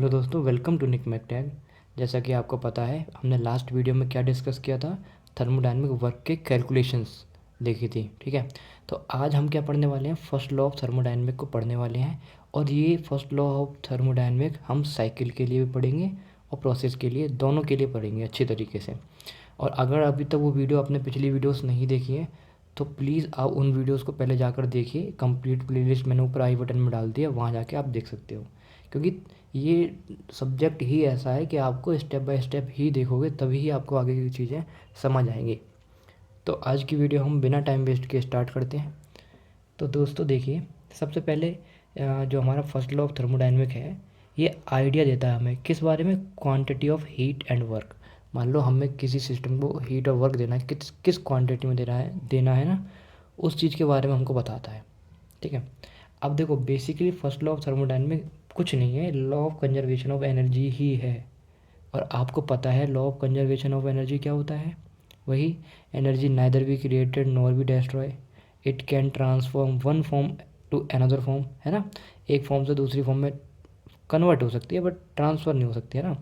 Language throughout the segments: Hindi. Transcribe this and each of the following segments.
हेलो दोस्तों, वेलकम टू निक मैकटैग। जैसा कि आपको पता है, हमने लास्ट वीडियो में क्या डिस्कस किया था। थर्मोडायनेमिक वर्क के कैलकुलेशंस देखी थी। ठीक है, तो आज हम क्या पढ़ने वाले हैं, फर्स्ट लॉ ऑफ थर्मोडायनेमिक को पढ़ने वाले हैं। और ये फर्स्ट लॉ ऑफ थर्मोडायनेमिक हम साइकिल के लिए भी पढ़ेंगे और प्रोसेस के लिए, दोनों के लिए पढ़ेंगे अच्छी तरीके से। और अगर अभी तक वो वीडियो आपने पिछली वीडियोस नहीं देखी है तो प्लीज़ आप उन वीडियोस को पहले जाकर देखिए। कंप्लीट प्लेलिस्ट मैंने ऊपर आई बटन में डाल दिया, वहाँ जाके आप देख सकते हो। क्योंकि ये सब्जेक्ट ही ऐसा है कि आपको स्टेप बाय स्टेप ही देखोगे तभी ही आपको आगे की चीज़ें समझ आएंगी। तो आज की वीडियो हम बिना टाइम वेस्ट के स्टार्ट करते हैं। तो दोस्तों देखिए, सबसे पहले जो हमारा फर्स्ट लॉ ऑफ थर्मोडायनेमिक है, ये आइडिया देता है हमें किस बारे में, quantity of heat and work. मान लो हमें किसी सिस्टम को हीट और वर्क देना है, किस किस क्वांटिटी में देना है ना, उस चीज़ के बारे में हमको बताता है। ठीक है, अब देखो basically first law of thermodynamic कुछ नहीं है, law of conservation of energy ही है। और आपको पता है law of conservation of energy क्या होता है, वही energy neither be created nor be destroy, it can transform one form to another form, है ना। एक फॉर्म से दूसरी फॉर्म में कन्वर्ट हो सकती है बट ट्रांसफ़र नहीं हो सकती, है ना,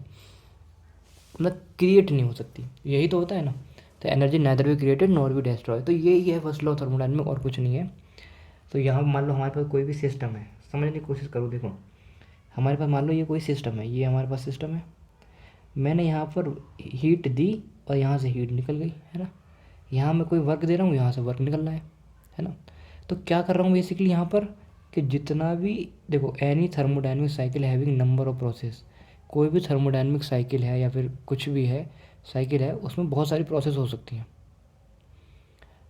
मतलब क्रिएट नहीं हो सकती। यही तो होता है ना। तो energy neither be created nor be destroy, तो यही है फर्स्ट लॉ ऑफ थर्मोडायनेमिक और कुछ नहीं है। तो यहाँ मान लो हमारे पास कोई भी सिस्टम है, समझने की कोशिश करो। देखो हमारे पास मान लो ये कोई सिस्टम है, ये हमारे पास सिस्टम है। मैंने यहाँ पर हीट दी और यहाँ से हीट निकल गई, है ना। यहाँ मैं कोई वर्क दे रहा हूँ, यहाँ से वर्क निकल रहा है ना। तो क्या कर रहा हूँ बेसिकली यहाँ पर, कि जितना भी, देखो any thermodynamic cycle having number of process, कोई भी थर्मोडायनेमिक साइकिल है या फिर कुछ भी है साइकिल है, उसमें बहुत सारी प्रोसेस हो सकती हैं।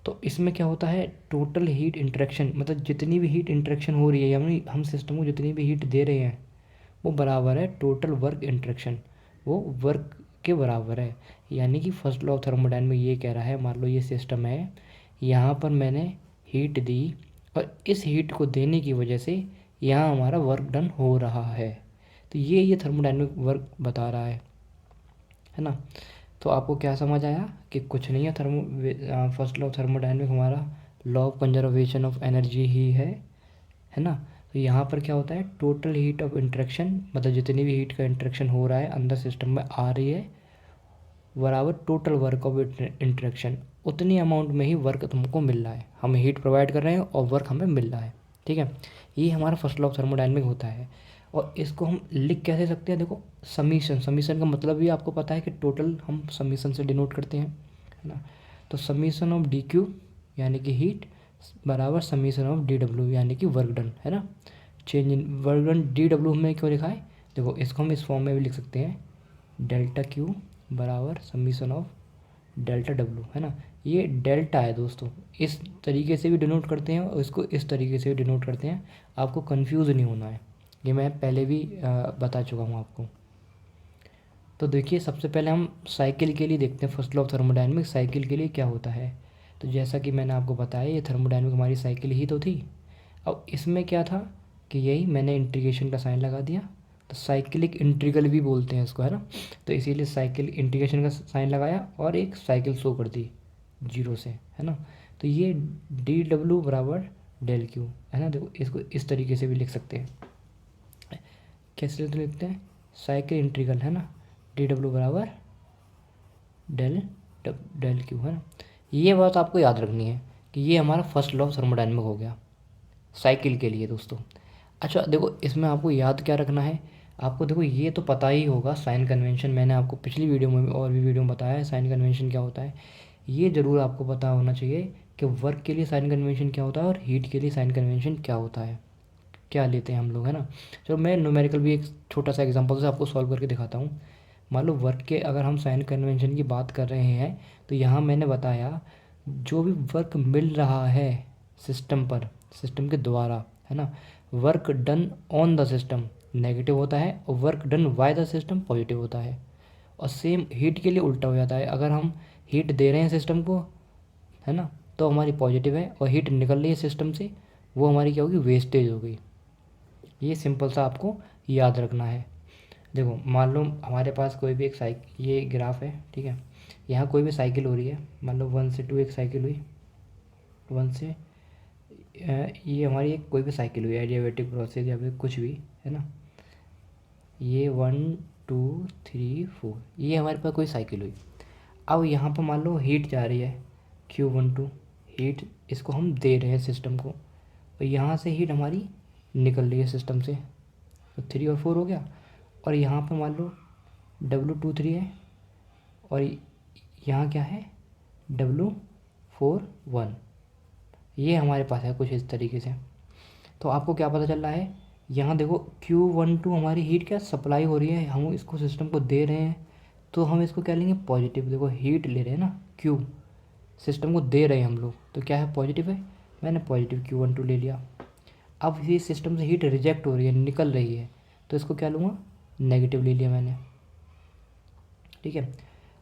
तो इसमें क्या होता है, टोटल हीट इंटरेक्शन, मतलब जितनी भी हीट इंटरेक्शन हो रही है, यानी हम सिस्टम को जितनी भी हीट दे रहे हैं वो बराबर है टोटल वर्क इंटरेक्शन, वो वर्क के बराबर है। यानी कि फर्स्ट लॉ ऑफ थर्मोडायनेमिक ये कह रहा है, मान लो ये सिस्टम है, यहाँ पर मैंने हीट दी और इस हीट को देने की वजह से यहाँ हमारा वर्क डन हो रहा है। तो ये थर्मोडायनेमिक वर्क बता रहा है ना। तो आपको क्या समझ आया कि कुछ नहीं है, फर्स्ट लॉ ऑफ थर्मोडायनेमिक हमारा law of conservation of energy ही है ना। तो यहाँ पर क्या होता है, टोटल हीट ऑफ इंटरेक्शन, मतलब जितनी भी हीट का इंटरेक्शन हो रहा है अंदर सिस्टम में आ रही है, बराबर टोटल वर्क ऑफ इंटरेक्शन, उतनी अमाउंट में ही वर्क तुमको मिल रहा है। हम हीट प्रोवाइड कर रहे हैं और वर्क हमें मिल रहा है। ठीक है, ये हमारा फर्स्ट लॉ ऑफ थर्मोडायनेमिक होता है। और इसको हम लिख कैसे सकते हैं, देखो समीशन, समीशन का मतलब भी आपको पता है कि टोटल हम समीशन से डिनोट करते हैं, है ना। तो समीशन ऑफ डी क्यू यानी कि हीट बराबर समीशन ऑफ डी डब्ल्यू यानी कि वर्क डन, है ना। Change in work done D W में क्यों लिखा है, देखो इसको हम इस फॉर्म में भी लिख सकते हैं, डेल्टा क्यू बराबर समीशन ऑफ डेल्टा डब्ल्यू, है ना। ये डेल्टा है दोस्तों, इस तरीके से भी डिनोट करते हैं और इसको इस तरीके से भी डिनोट करते हैं। आपको कंफ्यूज नहीं होना है, ये मैं पहले भी बता चुका हूँ आपको। तो देखिए सबसे पहले हम साइकिल के लिए देखते हैं, first law of thermodynamic cycle के लिए क्या होता है। तो जैसा कि मैंने आपको बताया, ये थर्मोडायनेमिक हमारी साइकिल ही तो थी। अब इसमें क्या था कि यही मैंने इंटीग्रेशन का साइन लगा दिया, तो साइकिलिक इंटीग्रल भी बोलते हैं इसको, है ना। तो इसीलिए साइकिल इंटीग्रेशन का साइन लगाया और एक साइकिल शो कर दी जीरो से, है ना। तो ये डी डब्ल्यू बराबर डेल क्यू, है ना। देखो इसको इस तरीके से भी लिख सकते हैं, कैसे लिखते हैं, साइकिल इंटीग्रल, है ना, डी डब्ल्यू बराबर डेल डेल क्यू, है ना। ये बात आपको याद रखनी है कि ये हमारा फर्स्ट लॉ ऑफ थर्मोडायनेमिक हो गया साइकिल के लिए दोस्तों। अच्छा देखो इसमें आपको याद क्या रखना है, आपको देखो ये तो पता ही होगा साइन कन्वेंशन, मैंने आपको पिछली वीडियो में और भी वीडियो में बताया है साइन कन्वेंशन क्या होता है। ये ज़रूर आपको पता होना चाहिए कि वर्क के लिए साइन कन्वेंशन क्या होता है और हीट के लिए साइन कन्वेंशन क्या होता है, क्या लेते हैं हम लोग, है ना। चलो मैं न्यूमेरिकल भी एक छोटा सा एग्जांपल से आपको सॉल्व करके दिखाता हूँ। मान लो वर्क के अगर हम साइन कन्वेंशन की बात कर रहे हैं, तो यहाँ मैंने बताया जो भी वर्क मिल रहा है सिस्टम पर, सिस्टम के द्वारा, है ना, work done on the system negative होता है और work done by the system positive होता है। और सेम हीट के लिए उल्टा हो जाता है, अगर हम हीट दे रहे हैं सिस्टम को, है ना, तो हमारी पॉजिटिव है, और हीट निकल रही है सिस्टम से, वो हमारी क्या होगी, वेस्टेज हो गई। ये सिंपल सा आपको याद रखना है। देखो मान लो हमारे पास कोई भी एक साइकिल, ये ग्राफ है, ठीक है, यहाँ कोई भी साइकिल हो रही है, मान लो 1 से 2 एक साइकिल हुई, 1 से ये हमारी एक कोई भी साइकिल हुई, एडियाबेटिक प्रोसेस या फिर कुछ भी, है ना। ये 1 2 3 4, ये हमारे पास कोई साइकिल हुई। अब यहाँ पर मान लो हीट जा रही है Q12, हीट इसको हम दे रहे हैं सिस्टम को, और यहाँ से हीट हमारी निकल रही है सिस्टम से, तो 3 और 4 हो गया। और यहाँ पर मान लो W23 है, और यहाँ क्या है W41, ये हमारे पास है कुछ इस तरीके से। तो आपको क्या पता चल रहा है, यहाँ देखो Q12 हमारी हीट क्या सप्लाई हो रही है, हम इसको सिस्टम को दे रहे हैं, तो हम इसको क्या लेंगे पॉजिटिव। देखो हीट ले रहे हैं ना, Q सिस्टम को दे रहे हैं हम लोग, तो क्या है पॉजिटिव है, मैंने पॉजिटिव Q12 ले लिया। अब ये सिस्टम से हीट रिजेक्ट हो रही है, निकल रही है, तो इसको क्या लूँगा नेगेटिव ले लिया मैंने, ठीक है।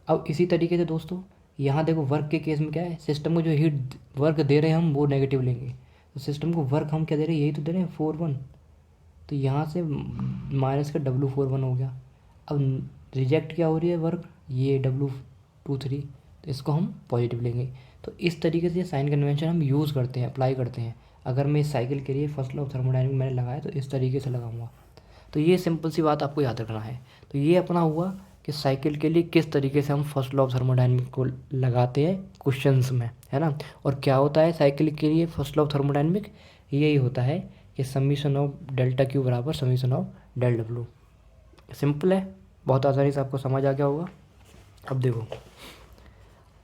अब इसी तरीके से दोस्तों यहाँ देखो वर्क के केस में क्या है, सिस्टम को जो हीट वर्क दे रहे हैं हम वो नेगेटिव लेंगे, तो सिस्टम को वर्क हम क्या दे रहे हैं, यही तो दे रहे हैं 41, तो यहाँ से माइनस का W41 हो गया। अब रिजेक्ट क्या हो रही है वर्क, ये W23, तो इसको हम पॉजिटिव लेंगे। तो इस तरीके से साइन कन्वेंशन हम यूज़ करते हैं, अप्लाई करते हैं। अगर मैं इस साइकिल के लिए फर्स्ट लॉ ऑफ थर्मोडायनामिक मैंने लगाया तो इस तरीके से लगाऊंगा। तो ये सिंपल सी बात आपको याद रखना है। तो ये अपना हुआ कि साइकिल के लिए किस तरीके से हम फर्स्ट लॉ ऑफ थर्मोडायनामिक को लगाते हैं क्वेश्चंस में, है ना। और क्या होता है साइकिल के लिए फर्स्ट लॉ ऑफ थर्मोडायनामिक, यही होता है कि समीशन ऑफ डेल्टा क्यू बराबर summation of del W. Simple है, बहुत आसानी से आपको समझ आ गया होगा। अब देखो,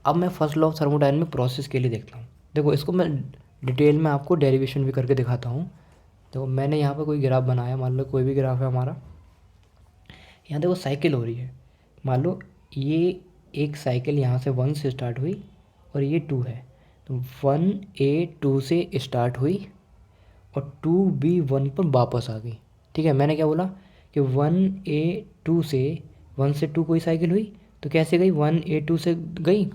अब मैं first law of thermodynamic process के लिए देखता हूँ। देखो इसको मैं डिटेल में आपको डेरिवेशन भी करके दिखाता हूँ। देखो मैंने यहाँ पर कोई ग्राफ बनाया, मान लो कोई भी ग्राफ है हमारा, यहाँ देखो साइकिल हो रही है, मान लो ये एक साइकिल यहाँ से 1 से स्टार्ट हुई और ये 2 है, तो 1A2 से स्टार्ट हुई और 2B1 पर वापस आ गई, ठीक है। मैंने क्या बोला कि 1A2 से 1 से 2 कोई साइकिल हुई, तो कैसे गई 1A2 से गई,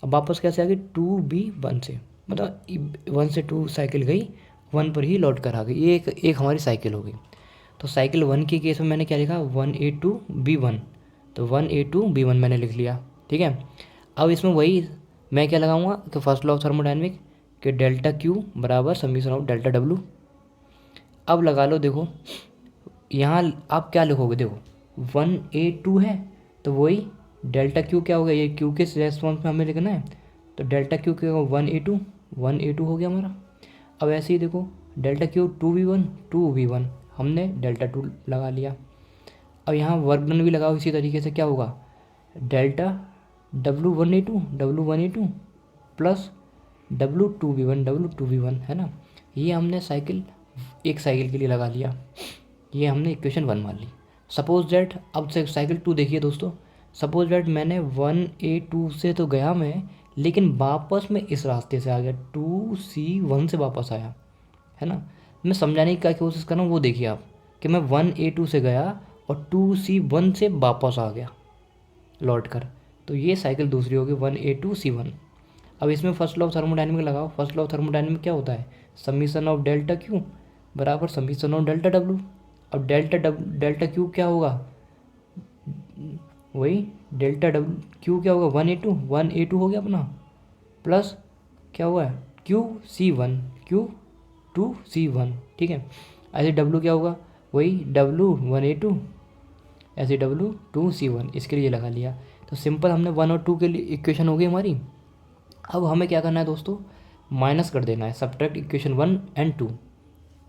अब वापस कैसे आ गई 2B1 से, मतलब 1 से 2 साइकिल गई, 1 पर ही लौट कर आ गई। ये एक हमारी साइकिल हो गई। तो साइकिल 1 के केस में मैंने क्या लिखा 1A2B1, तो 1A2B1 मैंने लिख लिया, ठीक है। अब इसमें वही मैं क्या लगाऊंगा कि फर्स्ट लॉ ऑफ थर्मोडायनेमिक कि डेल्टा क्यू बराबर समीशन ऑफ डेल्टा डब्लू। अब लगा लो, देखो यहाँ आप क्या लिखोगे, देखो 1A2 है तो वही डेल्टा क्यू क्या होगा, ये क्यू के रेस्पॉन्स में हमें लिखना है, तो डेल्टा क्यू क्या होगा 1A2 हो गया हमारा। अब ऐसे ही देखो डेल्टा क्यू 2V1 हमने डेल्टा 2 लगा लिया। अब यहाँ वर्क डन भी लगाओ इसी तरीके से, क्या होगा डेल्टा W1A2 प्लस W2V1 है ना। ये हमने साइकिल एक साइकिल के लिए लगा लिया, ये हमने इक्वेशन 1 मान ली। सपोज डैट, अब से साइकिल 2 देखिए दोस्तों, सपोज डैट मैंने 1A2 से तो गया मैं, लेकिन वापस मैं इस रास्ते से आ गया 2C1 से वापस आया, है ना। मैं समझाने की क्या कोशिश कर रहा हूँ वो देखिए आप, कि मैं 1A2 से गया और 2C1 से वापस आ गया लौट कर, तो ये साइकिल दूसरी होगी 1A2C1। अब इसमें फर्स्ट लॉ ऑफ थर्मोडायनेमिक लगाओ। फर्स्ट लॉ ऑफ थर्मोडायनेमिक क्या होता है, समीशन ऑफ डेल्टा क्यू बराबर समीशन ऑफ डेल्टा डब्लू। अब डेल्टा क्यू क्या होगा, वही डेल्टा डब्लू क्यू क्या होगा 1A2 हो गया अपना, प्लस क्या हुआ Q2C1, ठीक है। ऐसे डब्लू क्या होगा, वही W1A2, ऐसे W2C1, इसके लिए लगा लिया। तो सिंपल हमने 1 और 2 के लिए इक्वेशन हो गई हमारी। अब हमें क्या करना है दोस्तों, माइनस कर देना है, सब्ट्रैक्ट इक्वेशन 1 एंड 2।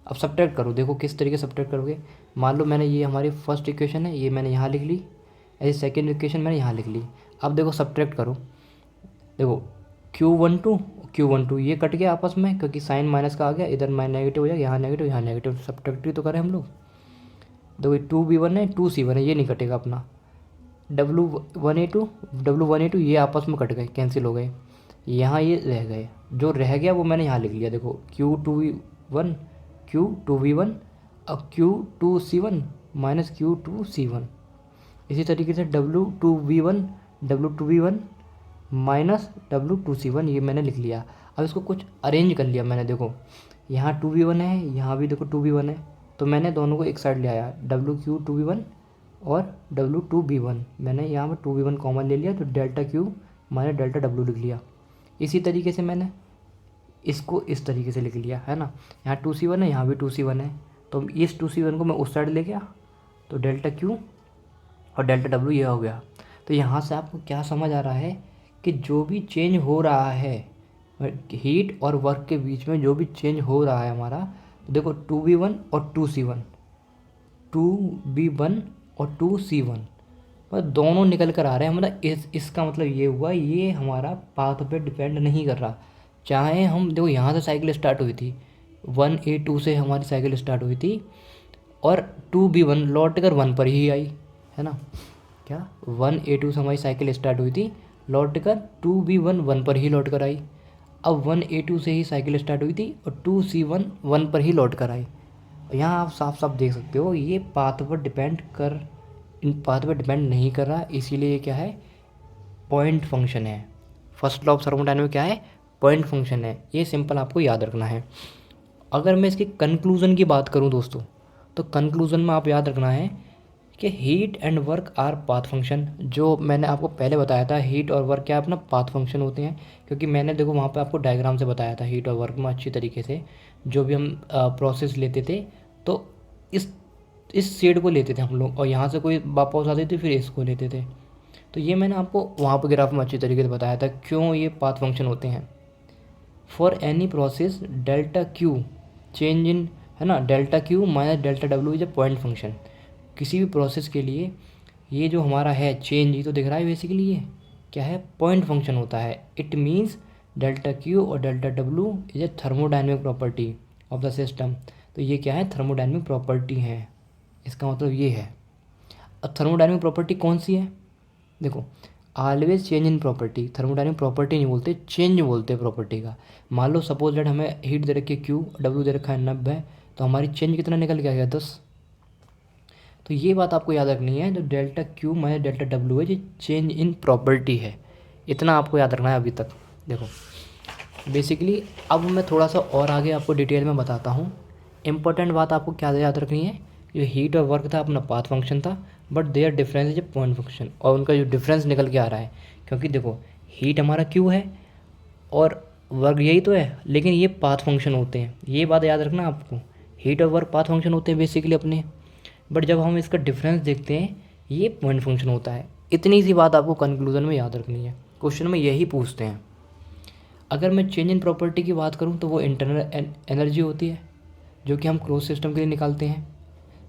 अब सब्ट्रैक्ट करो, देखो किस तरीके से सब्ट्रैक्ट करोगे। मान लो मैंने ये हमारी फर्स्ट इक्वेशन है, ये मैंने यहाँ लिख ली, ऐसे सेकेंड इक्वेशन मैंने यहाँ लिख ली। अब देखो सब्ट्रैक्ट करो, देखो Q12 ये कट गया आपस में, क्योंकि साइन माइनस का आ गया, इधर नेगेटिव हो जाएगा, यहाँ नेगेटिव सब्ट्रैक्ट ही तो करें हम लोग। देखो 2B1 है 2C1 है, ये नहीं कटेगा अपना। W1A2 ये आपस में कट गए, कैंसिल हो गए, यहाँ ये रह गए, जो रह गया वो मैंने यहाँ लिख लिया। देखो Q2V1 अब Q2C1 माइनस Q2C1, इसी तरीके से W2V1 माइनस W2C1, ये मैंने लिख लिया। अब इसको कुछ अरेंज कर लिया मैंने, देखो यहाँ 2V1 है, यहाँ भी देखो 2V1 है, तो मैंने दोनों को एक साइड ले आया, WQ2V1 और W2V1, मैंने यहाँ पर 2V1 कॉमन ले लिया, तो delta Q minus delta W लिख लिया। इसी तरीके से मैंने इसको इस तरीके से लिख लिया, है ना। यहाँ 2C1 है, यहाँ भी 2C1 है, तो इस 2C1 को मैं उस साइड ले गया, तो डेल्टा क्यू और डेल्टा डब्ल्यू ये हो गया। तो यहाँ से आपको क्या समझ आ रहा है कि जो भी चेंज हो रहा है हीट और वर्क के बीच में, जो भी चेंज हो रहा है हमारा, तो देखो 2v1 और 2c1, 2v1 और 2c1 पर दोनों निकल कर आ रहे हैं। मतलब इसका मतलब ये हुआ, ये हमारा पाथ पे डिपेंड नहीं कर रहा। चाहे हम देखो यहाँ से साइकिल स्टार्ट हुई थी 1a2 से हमारी साइकिल स्टार्ट हुई थी और 2b1 लौट कर 1 पर ही आई, है ना। क्या 1a2 से हमारी साइकिल स्टार्ट हुई थी, लौट कर 2b1 1 पर ही लौट कर आई। अब 1a2 से ही साइकिल स्टार्ट हुई थी और 2c1 1 पर ही लौट कर आई। यहाँ आप साफ साफ देख सकते हो ये पाथ पर डिपेंड नहीं कर रहा, इसीलिए ये क्या है, पॉइंट फंक्शन है। फर्स्ट लॉ ऑफ थर्मोडायनामिक्स क्या है, पॉइंट फंक्शन है। ये सिंपल आपको याद रखना है। अगर मैं इसके कंक्लूज़न की बात करूँ दोस्तों, तो कंक्लूज़न में आप याद रखना है कि heat and work our path function. जो मैंने आपको पहले बताया था, हीट और वर्क क्या अपना पाथ फंक्शन होते हैं, क्योंकि मैंने देखो वहाँ पे आपको डायग्राम से बताया था हीट और वर्क में अच्छी तरीके से। जो भी हम प्रोसेस लेते थे तो इस शेड को लेते थे हम लोग, और यहाँ से कोई वापस आते थे फिर इसको लेते थे। तो ये मैंने आपको वहाँ पर ग्राफ में अच्छी तरीके से बताया था क्यों ये पाथ फंक्शन होते हैं। For any process delta Q change in, है ना, delta Q minus delta W is a point function. किसी भी प्रोसेस के लिए ये जो हमारा है चेंज, ये तो दिख रहा है बेसिकली ये क्या है, पॉइंट फंक्शन होता है। इट मीन्स डेल्टा क्यू और delta W is a thermodynamic property of the system. तो ये क्या है, थर्मोडायनेमिक प्रॉपर्टी है, इसका मतलब ये है। अब थर्मोडायनेमिक प्रॉपर्टी कौन सी है, देखो always change in property. Thermodynamic property नहीं बोलते, चेंज बोलते हैं प्रॉपर्टी का। मान लो सपोज दैट हमें हीट दे रखी है क्यू, डब्ल्यू दे रखा है 90, तो हमारी चेंज कितना निकल के आ गया 10। तो ये बात आपको याद रखनी है, जो delta Q minus delta W है, ये चेंज इन प्रॉपर्टी है। इतना आपको याद रखना है अभी तक। देखो बेसिकली अब मैं थोड़ा सा और आगे आपको डिटेल में बताता हूँ। इम्पोर्टेंट बात आपको क्या याद रखनी है, जो हीट और वर्क था अपना पाथ फंक्शन था, but their difference is a point function. और उनका जो डिफरेंस निकल के आ रहा है, क्योंकि देखो हीट हमारा क्यू है और वर्क यही तो है, लेकिन ये पाथ फंक्शन होते हैं। ये बात याद रखना आपको, हीट और वर्क पाथ फंक्शन होते हैं बेसिकली अपने, बट जब हम इसका डिफरेंस देखते हैं ये पॉइंट फंक्शन होता है। इतनी सी बात आपको कंक्लूजन में याद रखनी है, क्वेश्चन में यही पूछते हैं। अगर मैं चेंज इन प्रॉपर्टी की बात करूँ तो वो इंटरनल एनर्जी होती है, जो कि हम क्लोज सिस्टम के लिए निकालते हैं,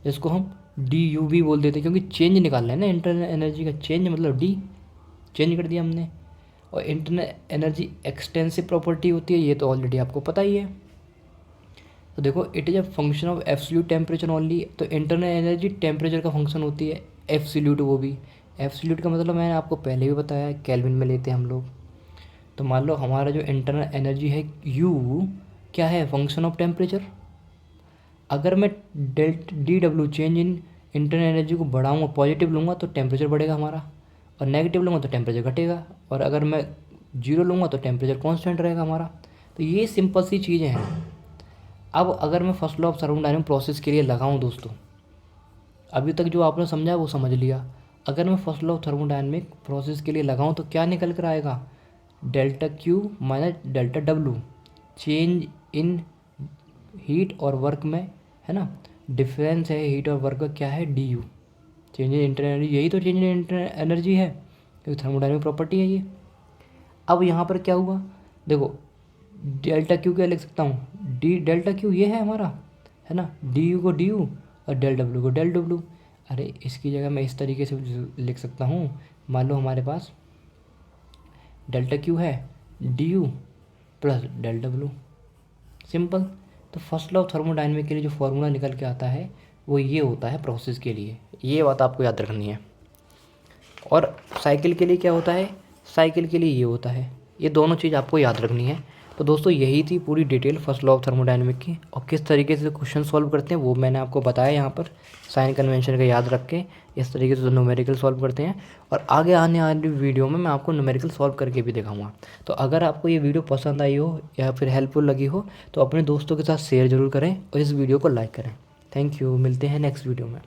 जिसको हम डी यू भी बोल देते हैं, क्योंकि चेंज निकालना है ना इंटरनल एनर्जी का। चेंज मतलब डी, चेंज कर दिया हमने। और इंटरनल एनर्जी एक्सटेंसिव प्रॉपर्टी होती है, ये तो ऑलरेडी आपको पता ही है। तो देखो it is a function of absolute temperature only. तो इंटरनल एनर्जी टेम्परेचर का फंक्शन होती है, एब्सोल्यूट वो भी। एब्सोल्यूट का मतलब मैंने आपको पहले भी बताया है, केल्विन में लेते हैं हम लोग। तो मान लो हमारा जो इंटरनल एनर्जी है यू क्या है, फंक्शन ऑफ टेम्परेचर। अगर मैं D W change in internal energy को बढ़ाऊँगा, पॉजिटिव लूँगा तो टेम्परेचर बढ़ेगा हमारा, और नेगेटिव लूँगा तो टेम्परेचर घटेगा, और अगर मैं जीरो लूँगा तो टेम्परेचर कांस्टेंट रहेगा हमारा। तो ये सिंपल सी चीज़ें हैं। अब अगर मैं first law of thermodynamic process के लिए लगाऊँ दोस्तों, अभी तक जो आपने समझा वो समझ लिया। अगर मैं first law of thermodynamic process के लिए लगाऊँ तो क्या निकल कर आएगा, delta Q minus delta W, change in heat और वर्क में, है ना। डिफरेंस है हीट और वर्क का क्या है, D you, change in internal energy, यही तो चेंज इन इंटरनल एनर्जी है, क्योंकि थर्मोडायनामिक प्रॉपर्टी है ये। अब यहाँ पर क्या हुआ, देखो डेल्टा क्यू क्या लिख सकता हूँ, डी डेल्टा क्यू ये है हमारा, है ना, डी यू को डी यू और डेल डब्ल्यू को डेल डब्ल्यू। अरे इसकी जगह मैं इस तरीके से लिख सकता हूँ, मान लो हमारे पास डेल्टा क्यू है D U plus del W, simple. तो फर्स्ट लॉ ऑफ थर्मोडायनामिक के लिए जो फॉर्मूला निकल के आता है वो ये होता है प्रोसेस के लिए, ये बात आपको याद रखनी है। और साइकिल के लिए क्या होता है, साइकिल के लिए ये होता है। ये दोनों चीज़ आपको याद रखनी है। तो दोस्तों यही थी पूरी detail first law of thermodynamic की, और किस तरीके से क्वेश्चन सॉल्व करते हैं वो मैंने आपको बताया यहाँ पर। साइन कन्वेंशन का याद रख के इस तरीके से न्यूमेरिकल सॉल्व करते हैं, और आगे आने वाली वीडियो में मैं आपको न्यूमेरिकल सॉल्व करके भी दिखाऊंगा। तो अगर आपको ये वीडियो पसंद आई हो या फिर हेल्पफुल लगी हो तो अपने दोस्तों के साथ शेयर ज़रूर करें और इस वीडियो को लाइक करें। थैंक यू, मिलते हैं नेक्स्ट वीडियो में।